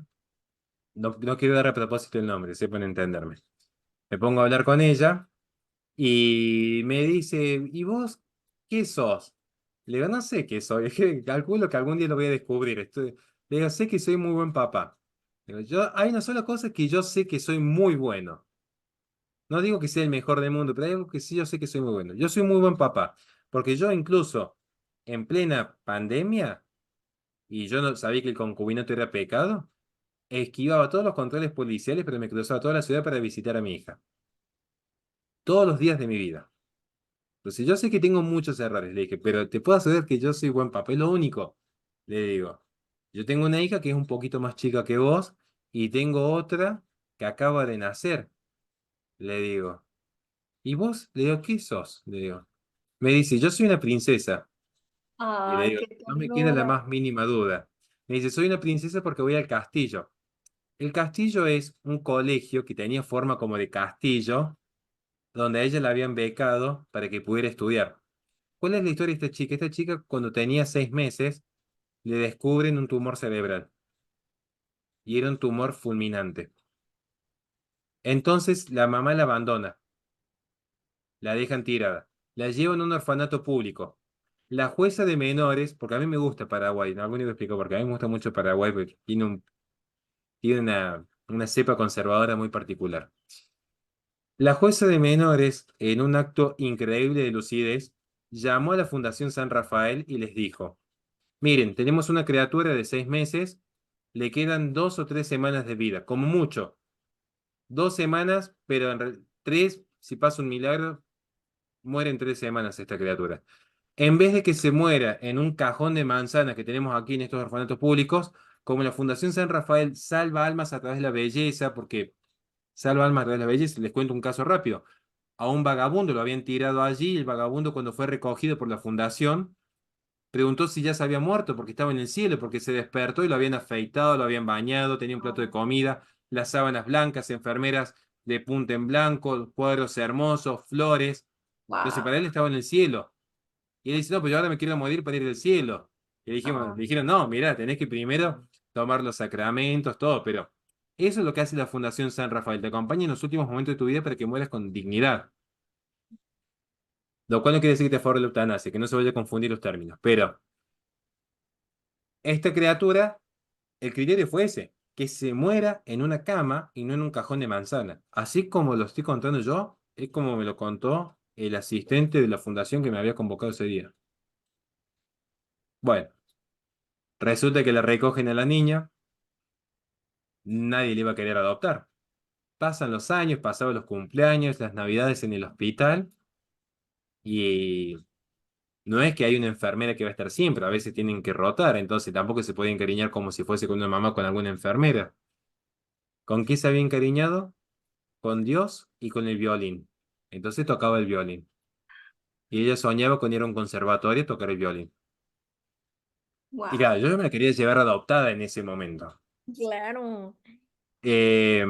no quiero dar a propósito el nombre, sepan entenderme. Me pongo a hablar con ella. Y me dice, ¿y vos qué sos? Le digo, no sé qué soy, es que calculo que algún día lo voy a descubrir. Le digo, sé que soy muy buen papá. Le digo, hay una sola cosa que yo sé que soy muy bueno. No digo que sea el mejor del mundo, pero hay algo que sí yo sé que soy muy bueno. Yo soy muy buen papá, porque yo incluso en plena pandemia, y yo no sabía que el concubinato era pecado, esquivaba todos los controles policiales, pero me cruzaba toda la ciudad para visitar a mi hija. Todos los días de mi vida. Entonces, yo sé que tengo muchos errores, le dije, pero te puedo asegurar que yo soy buen papá, es lo único, le digo. Yo tengo una hija que es un poquito más chica que vos y tengo otra que acaba de nacer, le digo. ¿Y vos? Le digo, ¿qué sos? Le digo. Me dice, yo soy una princesa. Y le Ay, digo, qué no me queda la ternura. más mínima duda. Me dice, soy una princesa porque voy al castillo. El castillo es un colegio que tenía forma como de castillo, donde a ella la habían becado para que pudiera estudiar. ¿Cuál es la historia de esta chica? Esta chica, cuando tenía 6 meses, le descubren un tumor cerebral y era un tumor fulminante. Entonces la mamá la abandona, la dejan tirada, la llevan a un orfanato público. La jueza de menores, porque a mí me gusta Paraguay, ¿no? Algún día lo explico porque a mí me gusta mucho Paraguay porque tiene una cepa conservadora muy particular. La jueza de menores, en un acto increíble de lucidez, llamó a la Fundación San Rafael y les dijo: miren, tenemos una criatura de 6 meses, le quedan 2 o 3 semanas de vida, como mucho. 2 semanas, pero tres, si pasa un milagro, muere en 3 semanas esta criatura. En vez de que se muera en un cajón de manzanas que tenemos aquí en estos orfanatos públicos, como la Fundación San Rafael salva almas a través de la belleza, porque salva almas a través de la belleza, les cuento un caso rápido. A un vagabundo lo habían tirado allí, y el vagabundo, cuando fue recogido por la fundación, preguntó si ya se había muerto porque estaba en el cielo, porque se despertó y lo habían afeitado, lo habían bañado, tenía un plato de comida, las sábanas blancas, enfermeras de punta en blanco, cuadros hermosos, flores. Entonces Wow. para él estaba en el cielo. Y él dice, no, pero yo ahora me quiero morir para ir del cielo. Y le dijeron, no, mira, tenés que primero tomar los sacramentos, todo, pero eso es lo que hace la Fundación San Rafael. Te acompaña en los últimos momentos de tu vida para que mueras con dignidad. Lo cual no quiere decir que te favore la eutanasia, que no se vaya a confundir los términos. Pero esta criatura, el criterio fue ese, que se muera en una cama y no en un cajón de manzana. Así como lo estoy contando yo, es como me lo contó el asistente de la fundación que me había convocado ese día. Bueno, resulta que la recogen a la niña, nadie le iba a querer adoptar. Pasan los años, pasaban los cumpleaños, las navidades en el hospital, y no es que hay una enfermera que va a estar siempre, a veces tienen que rotar, entonces tampoco se puede encariñar como si fuese con una mamá con alguna enfermera. ¿Con qué se había encariñado? Con Dios y con el violín. Entonces tocaba el violín. Y ella soñaba con ir a un conservatorio a tocar el violín. Y Wow. claro, yo me la quería llevar adoptada en ese momento. Claro. Eh,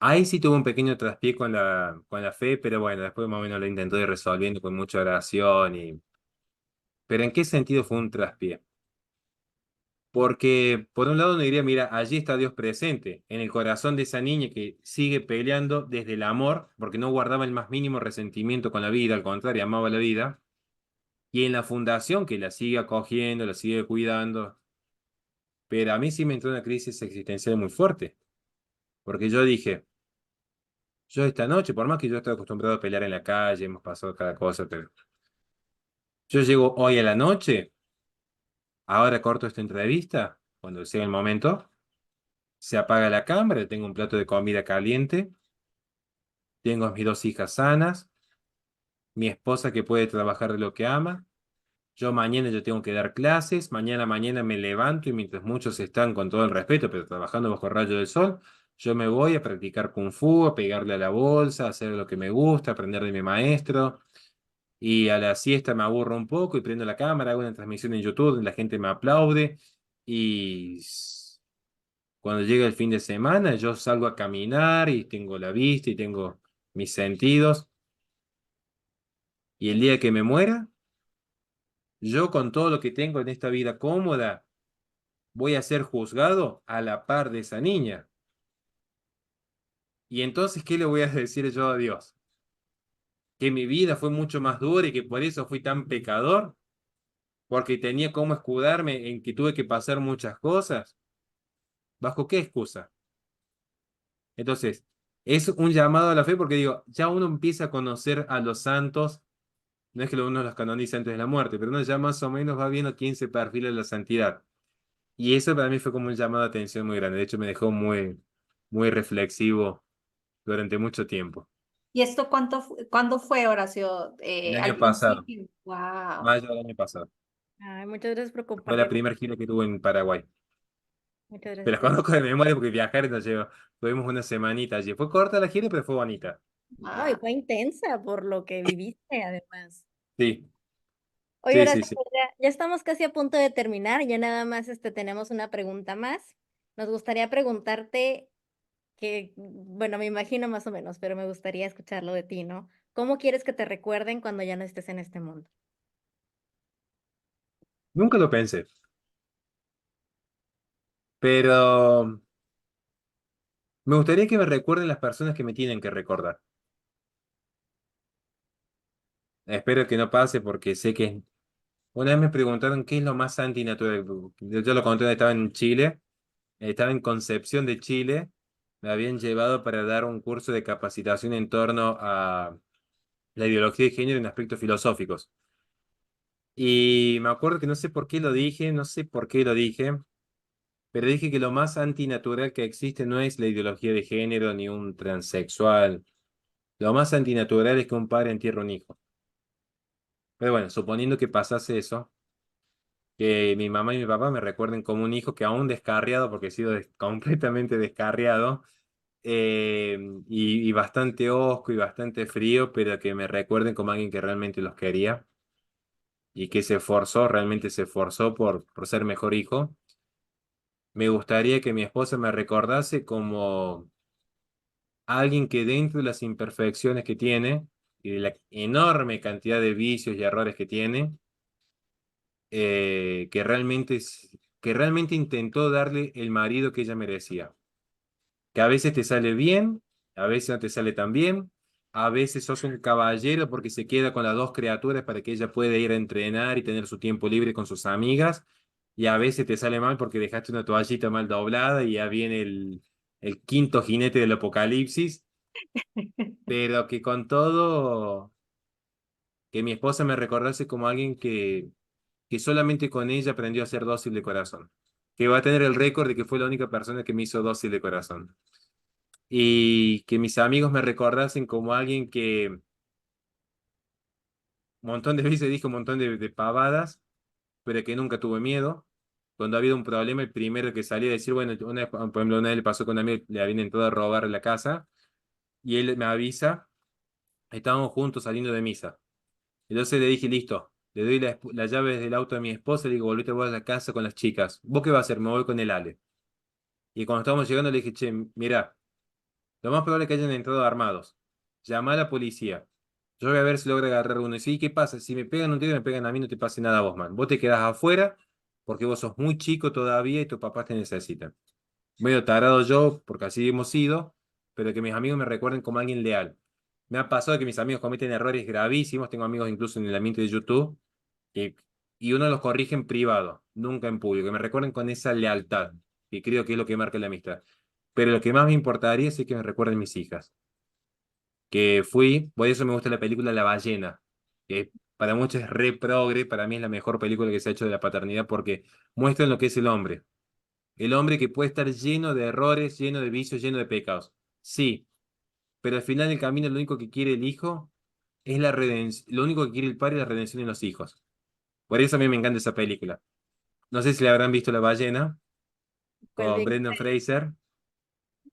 Ahí sí tuve un pequeño traspié con la fe, pero bueno, después más o menos lo intenté ir resolviendo con mucha oración. Pero ¿en qué sentido fue un traspié? Porque por un lado uno diría, mira, allí está Dios presente, en el corazón de esa niña que sigue peleando desde el amor, porque no guardaba el más mínimo resentimiento con la vida, al contrario, amaba la vida, y en la fundación que la sigue acogiendo, la sigue cuidando. Pero a mí sí me entró una crisis existencial muy fuerte, porque yo dije, Yo esta noche, por más que yo estoy acostumbrado a pelear en la calle, hemos pasado cada cosa, pero yo llego hoy a la noche, ahora corto esta entrevista, cuando sea el momento, se apaga la cámara, tengo un plato de comida caliente, tengo a mis dos hijas sanas, mi esposa que puede trabajar de lo que ama. Yo mañana yo tengo que dar clases, mañana me levanto y mientras muchos están con todo el respeto, pero trabajando bajo el rayo del sol, yo me voy a practicar kung fu, a pegarle a la bolsa, a hacer lo que me gusta, aprender de mi maestro. Y a la siesta me aburro un poco y prendo la cámara, hago una transmisión en YouTube donde la gente me aplaude. Y cuando llega el fin de semana, yo salgo a caminar y tengo la vista y tengo mis sentidos. Y el día que me muera, yo con todo lo que tengo en esta vida cómoda, voy a ser juzgado a la par de esa niña. Y entonces, ¿qué le voy a decir yo a Dios? ¿Que mi vida fue mucho más dura y que por eso fui tan pecador? ¿Porque tenía cómo escudarme en que tuve que pasar muchas cosas? ¿Bajo qué excusa? Entonces, es un llamado a la fe porque digo, ya uno empieza a conocer a los santos, no es que uno los canonice antes de la muerte, pero uno ya más o menos va viendo quién se perfila en la santidad. Y eso para mí fue como un llamado de atención muy grande. De hecho, me dejó muy reflexivo durante mucho tiempo. ¿Y esto cuándo fue, Horacio? El Al año pasado, principio. Wow. mayo del año pasado. Ay, muchas gracias por Fue la compartirlo. primera gira que tuve en Paraguay. Muchas Te la gracias. conozco de memoria porque viajar nos llevó. Tuvimos una semanita allí. Fue corta la gira, pero fue bonita. No, y fue intensa por lo que viviste, además. Sí, Oye, sí, sí, Horacio, sí. pues ya estamos casi a punto de terminar, ya nada más tenemos una pregunta más. Nos gustaría preguntarte que, bueno, me imagino más o menos, pero me gustaría escucharlo de ti, ¿no? ¿Cómo quieres que te recuerden cuando ya no estés en este mundo? Nunca lo pensé, pero me gustaría que me recuerden las personas que me tienen que recordar. Espero que no pase porque sé que una vez me preguntaron qué es lo más antinatural. Yo lo conté, estaba en Chile, estaba en Concepción de Chile. Me habían llevado para dar un curso de capacitación en torno a la ideología de género en aspectos filosóficos. Y me acuerdo que no sé por qué lo dije, no sé por qué lo dije, pero dije que lo más antinatural que existe no es la ideología de género ni un transexual. Lo más antinatural es que un padre entierre un hijo. Pero bueno, suponiendo que pasase eso, que mi mamá y mi papá me recuerden como un hijo que aún descarriado, porque he sido completamente descarriado, y bastante hosco y bastante frío, pero que me recuerden como alguien que realmente los quería y que se esforzó, realmente se esforzó por ser mejor hijo. Me gustaría que mi esposa me recordase como alguien que dentro de las imperfecciones que tiene y de la enorme cantidad de vicios y errores que tiene, que realmente intentó darle el marido que ella merecía. Que a veces te sale bien, a veces no te sale tan bien, a veces sos un caballero porque se queda con las dos criaturas para que ella pueda ir a entrenar y tener su tiempo libre con sus amigas, y a veces te sale mal porque dejaste una toallita mal doblada y ya viene el quinto jinete del apocalipsis, pero que con todo, que mi esposa me recordase como alguien que solamente con ella aprendió a ser dócil de corazón, que va a tener el récord de que fue la única persona que me hizo dócil de corazón. Y que mis amigos me recordasen como alguien que un montón de veces dijo un montón de pavadas, pero que nunca tuve miedo. Cuando ha habido un problema, el primero que salía a decir, bueno, por ejemplo, una vez le pasó con un amigo, le habían entrado a robar la casa, y él me avisa, estábamos juntos saliendo de misa. Entonces le dije, listo, le doy las llaves del auto a mi esposa, le digo, volvete vos a la casa con las chicas. ¿Vos qué vas a hacer? Me voy con el Ale. Y cuando estábamos llegando le dije, che, mira, lo más probable es que hayan entrado armados. Llama a la policía. Yo voy a ver si logra agarrar uno. Y sí, ¿qué pasa? Si me pegan un tiro, me pegan a mí, no te pase nada a vos, man. Vos te quedás afuera porque vos sos muy chico todavía y tus papás te necesitan. Medio tarado yo, porque así hemos sido, pero que mis amigos me recuerden como alguien leal. Me ha pasado que mis amigos cometen errores gravísimos. Tengo amigos incluso en el ambiente de YouTube que- y uno los corrige en privado, nunca en público. Que me recuerden con esa lealtad, que creo que es lo que marca la amistad. Pero lo que más me importaría es que me recuerden mis hijas. que fui, por eso me gusta la película La Ballena, que para muchos es re progre, para mí es la mejor película que se ha hecho de la paternidad porque muestran lo que es el hombre que puede estar lleno de errores, lleno de vicios, lleno de pecados, sí, pero al final del camino lo único que quiere el hijo es la redención, lo único que quiere el padre es la redención en los hijos, por eso a mí me encanta esa película. No sé si la habrán visto La Ballena Pues con bien, Brendan Fraser.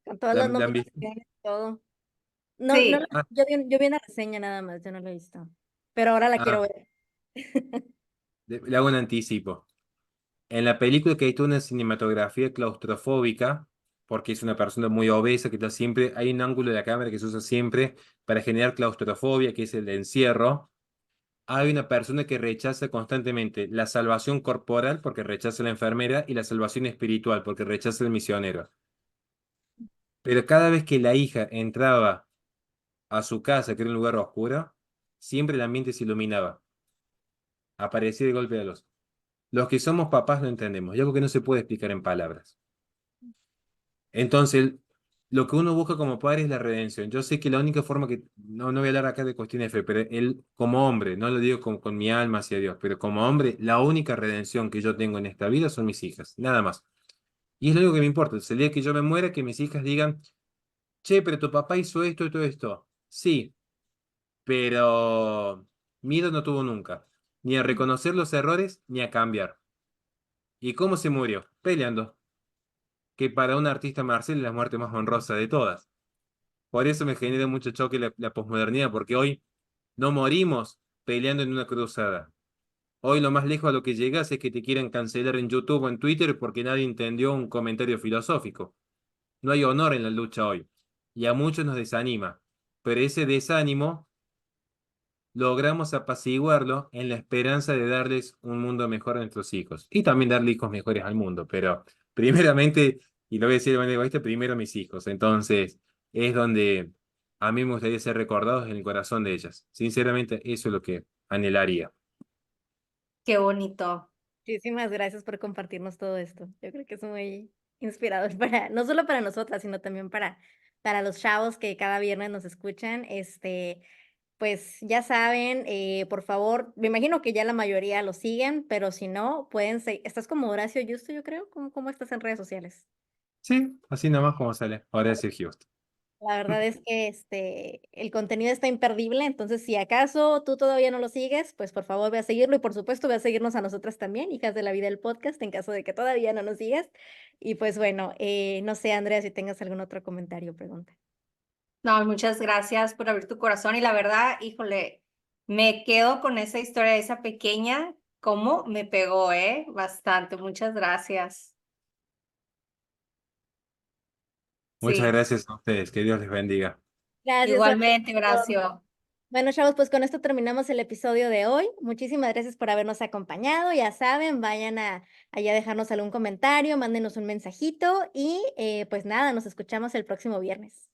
con todas ¿La, las la han visto? nominaciones y todo. No, no, Sí, Ah, yo vi una reseña nada más, yo no la he visto. Pero ahora la quiero ah, ver. le hago un anticipo. En la película que hay toda una cinematografía claustrofóbica, porque es una persona muy obesa que está siempre, hay un ángulo de la cámara que se usa siempre para generar claustrofobia, que es el de encierro. Hay una persona que rechaza constantemente la salvación corporal porque rechaza a la enfermera y la salvación espiritual porque rechaza al misionero. Pero cada vez que la hija entraba a su casa, que era un lugar oscuro, siempre el ambiente se iluminaba. Aparecía de golpe de luz. Los que somos papás lo entendemos, y algo que no se puede explicar en palabras. Entonces, lo que uno busca como padre es la redención. Yo sé que la única forma que, no voy a hablar acá de cuestiones de fe, pero él como hombre, no lo digo con mi alma hacia Dios, pero como hombre, la única redención que yo tengo en esta vida son mis hijas, nada más. Y es lo único que me importa. El día que yo me muera, que mis hijas digan, che, pero tu papá hizo esto y todo esto. Sí, pero miedo no tuvo nunca, ni a reconocer los errores, ni a cambiar. ¿Y cómo se murió? Peleando, que para un artista marcial es la muerte más honrosa de todas. Por eso me genera mucho choque la posmodernidad, porque hoy no morimos peleando en una cruzada. Hoy lo más lejos a lo que llegas es que te quieran cancelar en YouTube o en Twitter porque nadie entendió un comentario filosófico. No hay honor en la lucha hoy. Y a muchos nos desanima. Pero ese desánimo logramos apaciguarlo en la esperanza de darles un mundo mejor a nuestros hijos. Y también darle hijos mejores al mundo. Pero primeramente, y lo voy a decir de manera egoísta, primero mis hijos. Entonces, es donde a mí me gustaría ser recordados en el corazón de ellas. Sinceramente, eso es lo que anhelaría. qué bonito. Muchísimas gracias por compartirnos todo esto. Yo creo que es muy inspirador para, no solo para nosotras, sino también para los chavos que cada viernes nos escuchan. Pues ya saben, por favor, me imagino que ya la mayoría lo siguen, pero si no, pueden seguir. Estás como Horacio Justo, yo creo. ¿Cómo estás en redes sociales? Sí, así nomás como sale. Ahora es el Houston. La verdad es que el contenido está imperdible, entonces si acaso tú todavía no lo sigues, pues por favor ve a seguirlo y por supuesto ve a seguirnos a nosotras también, Hijas de la Vida del podcast, en caso de que todavía no nos sigas. Y pues bueno, no sé, Andrea, si tengas algún otro comentario o pregunta. No, muchas gracias por abrir tu corazón y la verdad, híjole, me quedo con esa historia de esa pequeña, cómo me pegó, Bastante, muchas gracias. Muchas Sí, gracias a ustedes. Que Dios les bendiga. Gracias, igualmente, Horacio. Horacio. Bueno, chavos, pues con esto terminamos el episodio de hoy. Muchísimas gracias por habernos acompañado. Ya saben, vayan allá a dejarnos algún comentario, mándenos un mensajito y pues nada, nos escuchamos el próximo viernes.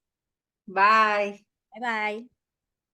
Bye. Bye bye.